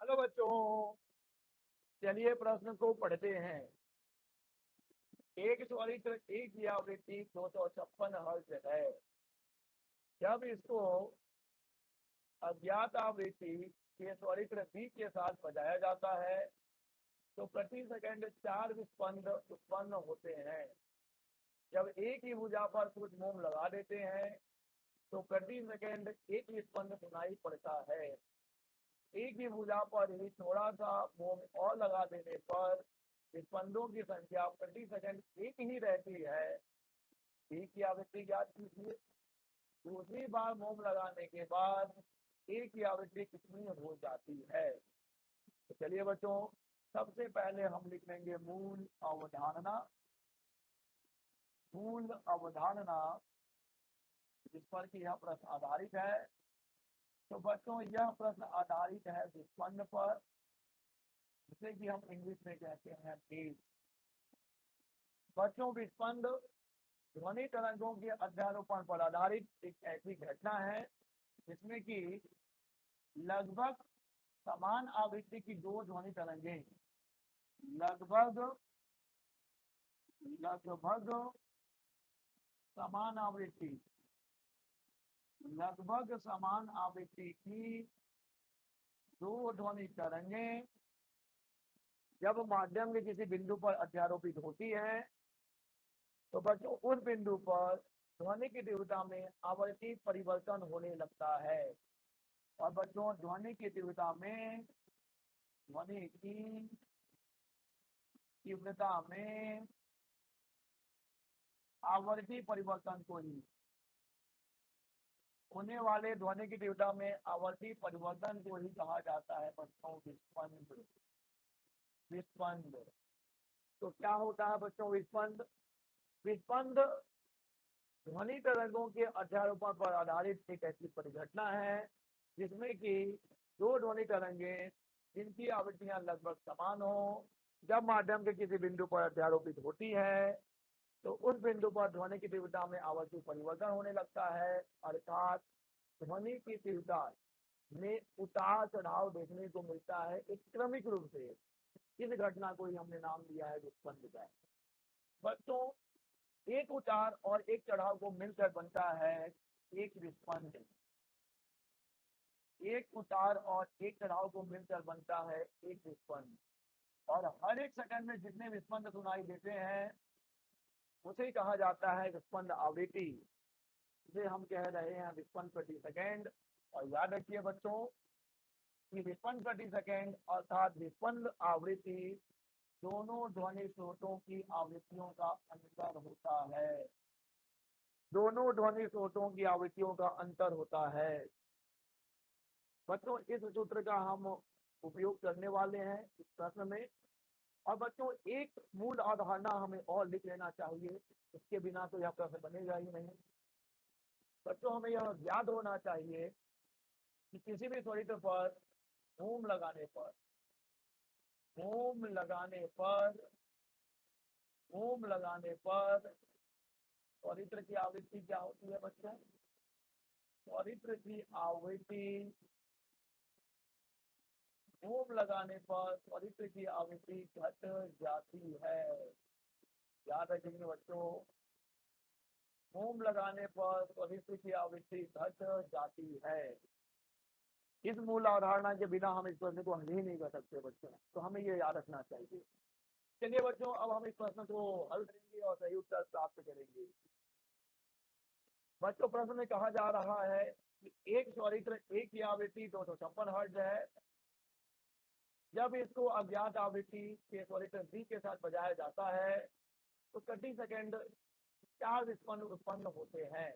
Hello बच्चों, चलिए प्रश्न को पढ़ते हैं। एक त्वरित एक की आवृत्ति 256 हर्ट्ज है। जब इसको अज्ञात आवृत्ति के त्वरित बी के साथ बजाया जाता है तो प्रति सेकंड 4 विस्पंद उत्पन्न होते हैं। जब एक ही भुजा पर कुछ मोम लगा देते हैं तो प्रति सेकंड एक विस्पंद सुनाई पड़ता है। एक ही भुजा पर ही थोड़ा सा मोम और लगा देने पर विस्पंदों की संख्या प्रति सेकंड एक ही रहती है। बी की आवृत्ति ज्ञात कीजिए। दूसरी बार मोम लगाने के बाद ए की आवृत्ति कितनी हो जाती है। तो चलिए बच्चों, सबसे पहले हम लिख लेंगे मूल अवधारणा। मूल अवधारणा जिस पर कि यह प्रश्न आधारित है। तो बच्चों, यह प्रश्न आधारित है विस्पंद पर, जिसे कि हम इंग्लिश में कहते हैं बेस। बच्चों, विस्पंद ध्वनि तरंगों के अध्यारोपण पर आधारित एक ऐसी घटना है जिसमें कि लगभग समान आवृत्ति की दो ध्वनि तरंगें लगभग समान आवृत्ति की दो ध्वनि तरंगें जब माध्यम के किसी बिंदु पर अध्यारोपित होती है तो बच्चों उस बिंदु पर ध्वनि की तीव्रता में आवृत्ति परिवर्तन होने लगता है। और बच्चों, ध्वनि की तीव्रता में आवृत्ति परिवर्तन को ही होने वाले ध्वनि की तीव्रता में आवृत्ति परिवर्तन को ही कहा जाता है बच्चों विस्पंद। विस्पंद तो क्या होता है बच्चों? विस्पंद ध्वनि तरंगों के अध्यारोपण पर आधारित एक ऐसी परिघटना है जिसमें कि दो ध्वनि तरंगें जिनकी आवृत्तियां लगभग समान हो जब माध्यम के किसी बिंदु पर अध्यारोपित होती है तो उस बिंदु पर ध्वनि की तीव्रता में आवृत्ति परिवर्तन होने लगता है। अर्थात ध्वनि की तीव्रता में उतार चढ़ाव देखने को मिलता है एक क्रमिक रूप से। इस घटना को ही हमने नाम दिया है विस्पंद का। बच्चों, एक उतार और एक चढ़ाव को मिलकर बनता है एक विस्पंद। एक उतार और एक चढ़ाव को मिलकर बनता है एक विस्पंद। और हर एक सेकंड में जितने विस्पंद सुनाई देते हैं उसे कहा जाता है विस्पंद आवृत्ति, जिसे हम कह रहे हैं विस्पंद प्रति सेकंड। और याद रखिए बच्चों कि विस्पंद प्रति सेकंड अर्थात विस्पंद आवृत्ति दोनों ध्वनि स्रोतों की आवृत्तियों का अंतर होता है। दोनों ध्वनि स्रोतों की आवृत्तियों का अंतर होता है। बच्चों, इस सूत्र का हम उपयोग करने वाले हैं इस प्रश्न में। और बच्चों, एक मूल अवधारणा हमें और लिख लेना चाहिए, इसके बिना तो यह प्रश्न बनेगा ही नहीं। बच्चों, हमें यह याद होना चाहिए कि किसी भी त्वरित पर मोम लगाने पर त्वरित्र की आवृत्ति क्या होती है बच्चों? त्वरित्र की आवृत्ति मोम लगाने पर त्वरित्र की आवृत्ति घट जाती है। याद रखेंगे बच्चों, मोम लगाने पर त्वरित्र की आवृत्ति घट जाती है। इस मूल अवधारणा के बिना हम इस प्रश्न को हल ही नहीं कर सकते बच्चों, तो हमें ये याद रखना चाहिए। चलिए बच्चों, अब हम इस प्रश्न को हल करेंगे और सही उत्तर प्राप्त करेंगे। बच्चों, प्रश्न में कहा जा रहा है कि एक त्वरित्र एक की आवृत्ति 256 हर्ट्ज है। जब इसको अज्ञात आवृत्ति के त्वरित्र बी के साथ बजाया जाता है तो प्रति सेकंड 4 विस्पंद उत्पन्न होते हैं।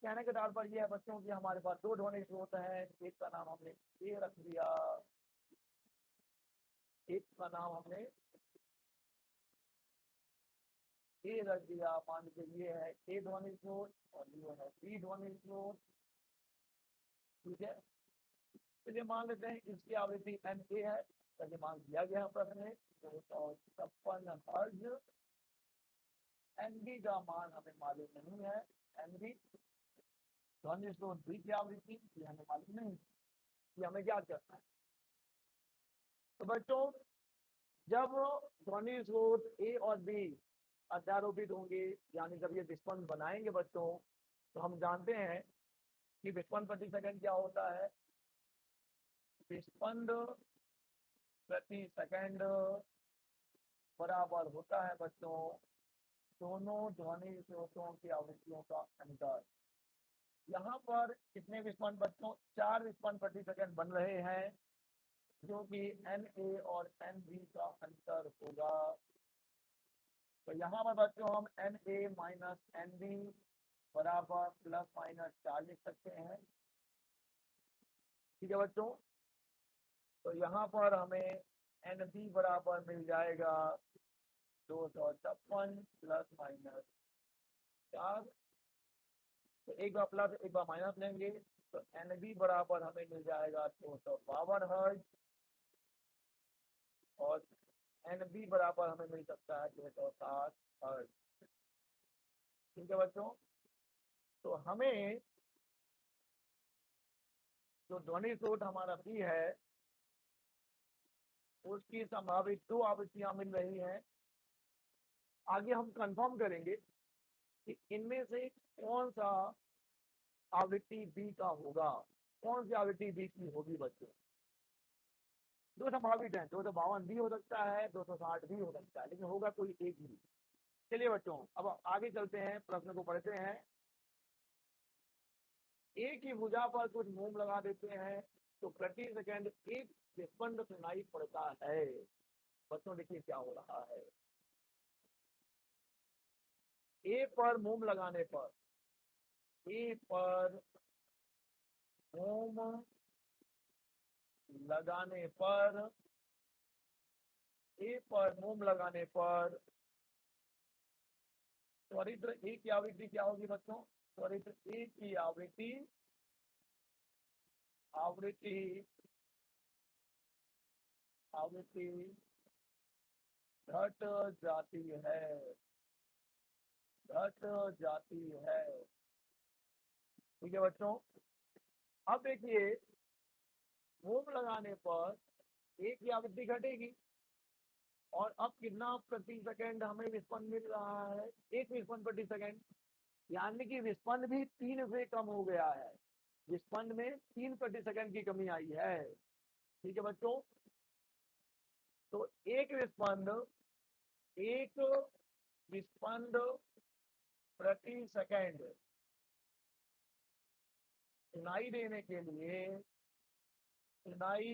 कहने का तात्पर्य है बच्चों कि हमारे पास दो ध्वनि स्रोत हैं। एक का नाम हमने ए रख दिया, एक का नाम हमने ए रख दिया। मान लीजिए ये है ए ध्वनि स्रोत और ये है बी ध्वनि स्रोत। ठीक है, चलिए मान लेते हैं इसकी आवृत्ति एन ए है। चलिए मान दिया गया प्रश्न में 256 हर्ट्ज। एन बी का मान हमें मालूम नहीं है। एन बी ध्वनि स्रोत बी की आवृत्ति ये हमें मालूम नहीं। ये हमें क्या करना है? तो बच्चों जब ध्वनि स्रोत ए और बी अध्यारोपित होंगे, यानी जब ये विस्पंद बनाएंगे बच्चों, तो हम जानते हैं कि विस्पंद प्रति सेकंड क्या होता है। विस्पंद प्रति सेकंड बराबर होता है बच्चों दोनों ध्वनि स्रोतों की आवृत्तियों का अंतर। यहाँ पर कितने विस्पंद बच्चों? 4 विस्पंद प्रति सेकंड बन रहे हैं, जो कि NA और NB का अंतर होगा। तो यहाँ पर बच्चों हम NA माइनस NB बराबर प्लस माइनस 4 लिख सकते हैं। ठीक है बच्चों, तो यहाँ पर हमें NB बराबर मिल जाएगा 256 प्लस माइनस 4। तो एक बार प्लस एक बार माइनस लेंगे तो NB बराबर हमें मिल जाएगा 252 हर्ट्ज, और NB बराबर हमें मिल सकता है 260 हर्ट्ज। ठीक है बच्चों, तो हमें जो ध्वनि स्रोत हमारा B है उसकी संभावित 2 आवृत्तियां मिल रही हैं। आगे हम कंफर्म करेंगे कि इनमें से कौन सा आवृत्ति B का होगा, कौन सी आवृत्ति B की होगी बच्चों। 2 संभावित हैं, 252 भी हो सकता है, 260 भी हो सकता है, लेकिन होगा कोई एक ही। चलिए बच्चों अब आगे चलते हैं, प्रश्न को पढ़ते हैं। एक ही भुजा पर कुछ मोम लगा देते हैं तो प्रति सेकंड एक विस्पंद सुनाई पड़ता है। बच्चों देखिए क्या हो रहा है। ए पर मोम लगाने पर, ए पर मोम लगाने पर, ए पर मोम लगाने पर त्वरित ए की आवृत्ति क्या होगी बच्चों? त्वरित ए की आवृत्ति आवृत्ति आवृत्ति घट जाती है, घट जाती है। ठीक है बच्चों, अब देखिए मोम लगाने पर ए की आवृत्ति घटेगी, और अब कितना प्रति सेकंड हमें विस्पंद मिल रहा है? 1 विस्पंद प्रति सेकंड, यानी कि विस्पंद भी 3 से कम हो गया है। विस्पंद में 3 प्रति सेकंड की कमी आई है। ठीक है बच्चों, तो एक विस्पंद प्रति सेकंड सुनाई देने के लिए, सुनाई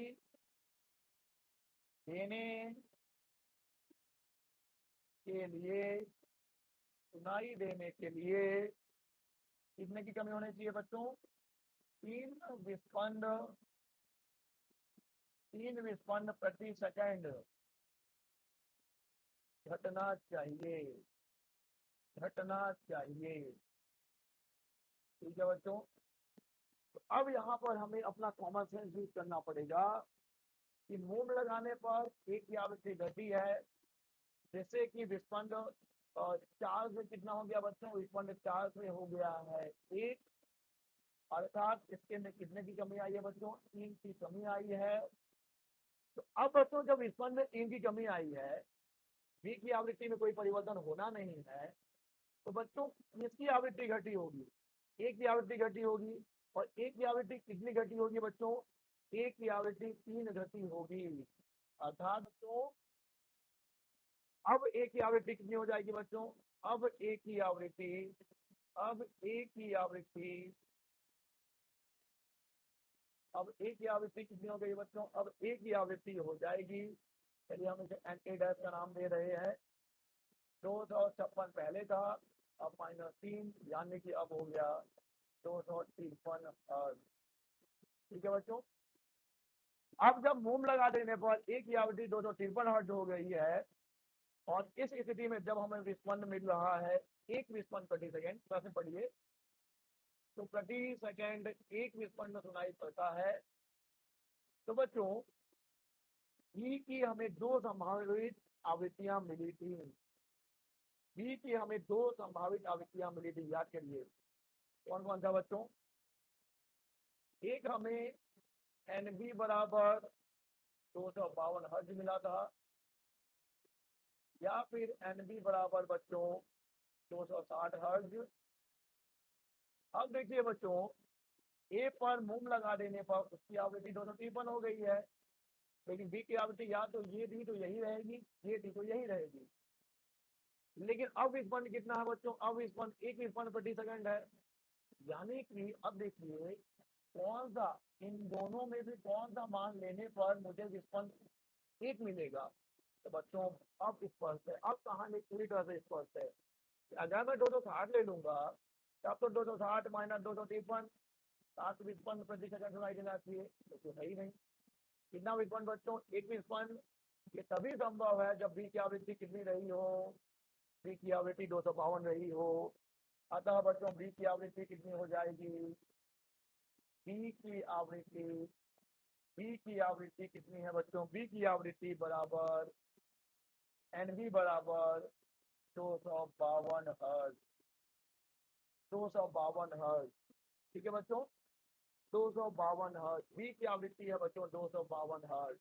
देने के लिए, सुनाई देने के लिए कितने की कमी होनी चाहिए बच्चों? 3 विस्पंद, 3 विस्पंद प्रति सेकंड घटना चाहिए, घटना चाहिए। ठीक है बच्चों, तो अब यहाँ पर हमें अपना कॉमन सेंस यूज करना पड़ेगा कि मोम लगाने पर एक की आवृत्ति घटी है, जैसे कि विस्पंद 4 से कितना हो गया बच्चों? विस्पंद 4 से हो गया है 1, अर्थात इसके में कितने की कमी आई है बच्चों? 3 की कमी आई है। तो अब बच्चों जब विस्पंद में 3 की कमी आई है, बी की आवृत्ति में कोई परिवर्तन होना नहीं है, तो बच्चों किसकी आवृत्ति घटी होगी? एक की आवृत्ति घटी होगी, और एक की आवृत्ति कितनी घटी होगी बच्चों? एक की आवृत्ति 3 घटी होगी, अर्थात बच्चों अब एक की आवृत्ति कितनी हो जाएगी बच्चों? अब एक की आवृत्ति, अब एक की आवृत्ति, अब एक की आवृत्ति कितनी हो गई बच्चों? अब एक की आवृत्ति हो जाएगी, चलिए हम इसे एंटी डैश का नाम दे रहे हैं। 256 पहले था, अब -3, यानी कि अब हो गया 253 हर्ट्ज। ठीक है बच्चों, अब जब मोम लगा देने पर एक की आवृत्ति 253 हर्ट्ज हो गई है, और इस स्थिति में जब हमें विस्पंद मिल रहा है 1 विस्पंद प्रति सेकंड, प्रश्न पढ़िए, तो प्रति सेकंड 1 विस्पंद सुनाई पड़ता है। तो बच्चों बी की हमें 2 संभावित आवृत्तियां मिली थी, बी की हमें 2 संभावित आवृत्तियां मिली थी, याद करिए कौन कौन सा बच्चों? एक हमें NB बराबर 252 हर्ज मिला था, या फिर एनबी बराबर बच्चों 260 हर्ज। अब देखिए बच्चों, ए पर मोम लगा देने पर उसकी आवृत्ति 253 हो गई है, लेकिन बी की आवृत्ति या तो ये थी तो यही रहेगी, ये थी तो यही रहेगी। लेकिन अब विस्पंद कितना है बच्चों? अब विस्पंद 1 विस्पंद प्रति सेकंड है, यानी कि अब देखिए कौन सा इन दोनों में से कौन सा मान लेने पर मुझे विस्पंद 1 मिलेगा। तो बच्चों अब स्पष्ट है, अब कहानी पूरी तरह से स्पष्ट है। अगर मैं 260 ले लूंगा तब तो 260 माइनस 253 7 विस्पंद प्रति सेकंड सुनाई देना चाहिए, तो सही नहीं। कितना विस्पंद बच्चों? 1 विस्पंद। ये तभी संभव है जब बी की आवृत्ति कितनी रही हो? बी की आवृत्ति 252 रही हो। अतः बच्चों बी की आवृत्ति कितनी हो जाएगी? बी की आवृत्ति, बी की आवृत्ति कितनी है बच्चों? बी की आवृत्ति बराबर एनबी बराबर 252 हर्ज, 252 हर्ज। ठीक है बच्चों, 252 हर्ज बी की आवृत्ति है बच्चों, 252 हर्ज।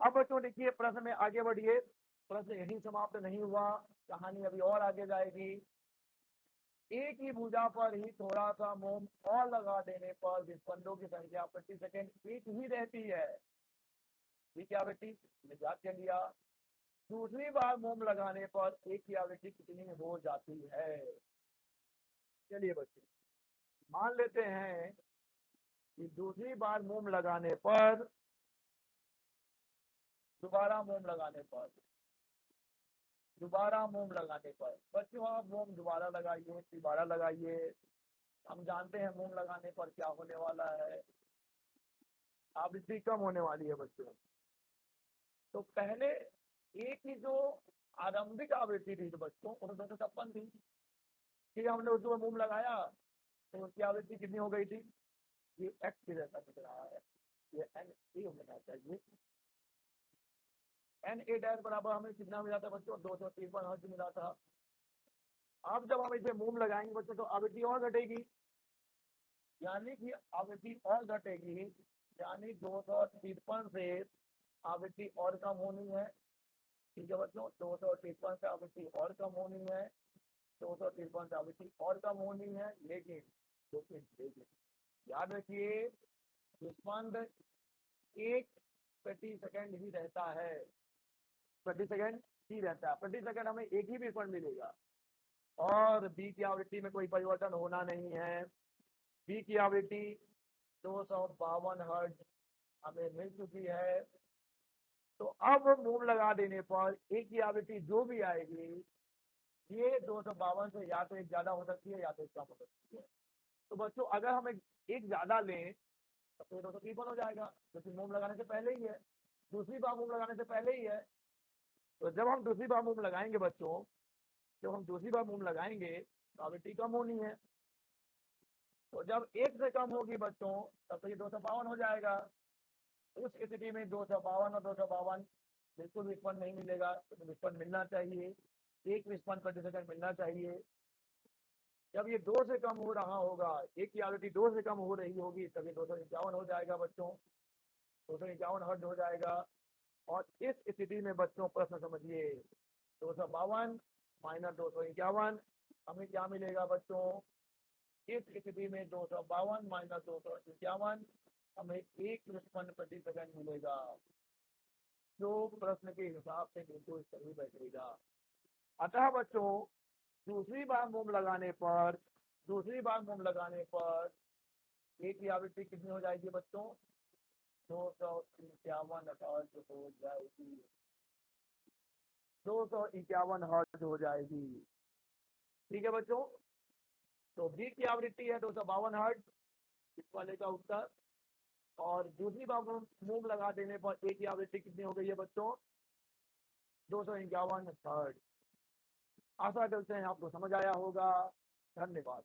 अब बच्चों देखिए प्रश्न में आगे बढ़िए, प्रश्न यही समाप्त नहीं हुआ, कहानी अभी और आगे जाएगी। एक ही भुजा पर ही थोड़ा सा मोम और लगा देने पर विस्पंदों की संख्या प्रति सेकंड एक ही रहती है। ठीक है आवृत्ति निजात कर लिया। दूसरी बार मोम लगाने पर एक की आवृत्ति कितनी हो जाती है? चलिए बच्चे मान लेते हैं कि दूसरी बार मोम लगाने पर, दोबारा मोम लगाने पर, दोबारा मोम लगाने पर बच्चों आप मोम दोबारा लगाइए, दोबारा लगाइए। हम जानते हैं मोम लगाने पर क्या होने वाला है, आवृत्ति कम होने वाली है बच्चों। तो पहले एक की जो आरंभिक आवृत्ति थी तो बच्चों वो 256 थी, ठीक है, हमने उसमें मोम लगाया तो उसकी आवृत्ति कितनी हो गई थी? ये एक्स की जैसा दिख रहा है, ये एन ए होना चाहिए। एन ए डैश बराबर हमें कितना मिला था बच्चों? 253 हर्ट्ज मिला था। अब जब हम इसे मोम लगाएंगे बच्चों तो आवृत्ति और घटेगी, यानी कि आवृत्ति और घटेगी, यानी 253 से आवृत्ति और कम होनी है। ठीक है बच्चों, 253 से आवृत्ति और कम होनी है, 253 से आवृत्ति और कम होनी है। लेकिन लेकिन लेकिन याद रखिए विस्पंद 1 प्रति सेकंड ही रहता है, प्रति सेकंड ही रहता है, प्रति सेकंड हमें एक ही विस्पंद मिलेगा और बी की आवृत्ति में कोई परिवर्तन होना नहीं है। बी की आवृत्ति 252 हर्ट्ज हमें मिल चुकी है। तो अब मोम लगा देने पर ए की आवृत्ति जो भी आएगी ये 252 से या तो एक ज्यादा हो सकती है या तो एक कम हो सकती है। तो बच्चों अगर हम एक ज्यादा लें तो 253 हो जाएगा, क्योंकि मोम लगाने से पहले ही है, दूसरी बार मोम लगाने से पहले ही है। तो जब हम दूसरी बार मोम लगाएंगे बच्चों, जब हम दूसरी बार मोम लगाएंगे तो आवृत्ति कम होनी है। तो जब एक से कम होगी बच्चों तब तो ये 252 हो जाएगा। उस स्थिति में 252 और 252 बिल्कुल विस्पंद नहीं मिलेगा, तो विस्पंद मिलना चाहिए, एक विस्पंद प्रति सेकंड मिलना चाहिए। जब ये 2 से कम हो रहा होगा, एक की आवृत्ति 2 से कम हो रही होगी, तभी 251 हो जाएगा बच्चों, 251 हर्ट्ज हो जाएगा। और इस स्थिति में बच्चों प्रश्न समझिए, 252 माइनस 251 हमें क्या मिलेगा बच्चों? इस स्थिति में 252 माइनस 251 हमें एक विस्पंद प्रति सेकंड मिलेगा, जो प्रश्न के हिसाब से बिल्कुल सही बैठेगा। अतः बच्चों दूसरी बार मोम लगाने पर, दूसरी बार मोम लगाने पर एक की आवृत्ति कितनी हो जाएगी बच्चों? 251 हर्ट्ज हो जाएगी, 251 हर्ट्ज हो जाएगी। ठीक है बच्चों, तो बी की आवृत्ति है 252 हर्ट्ज, इस वाले का उत्तर। और दूसरी बार मोम लगा देने पर ए की आवृत्ति कितनी हो गई है बच्चों? 251 हर्ट्ज। आशा करते हैं आपको समझ आया होगा। धन्यवाद।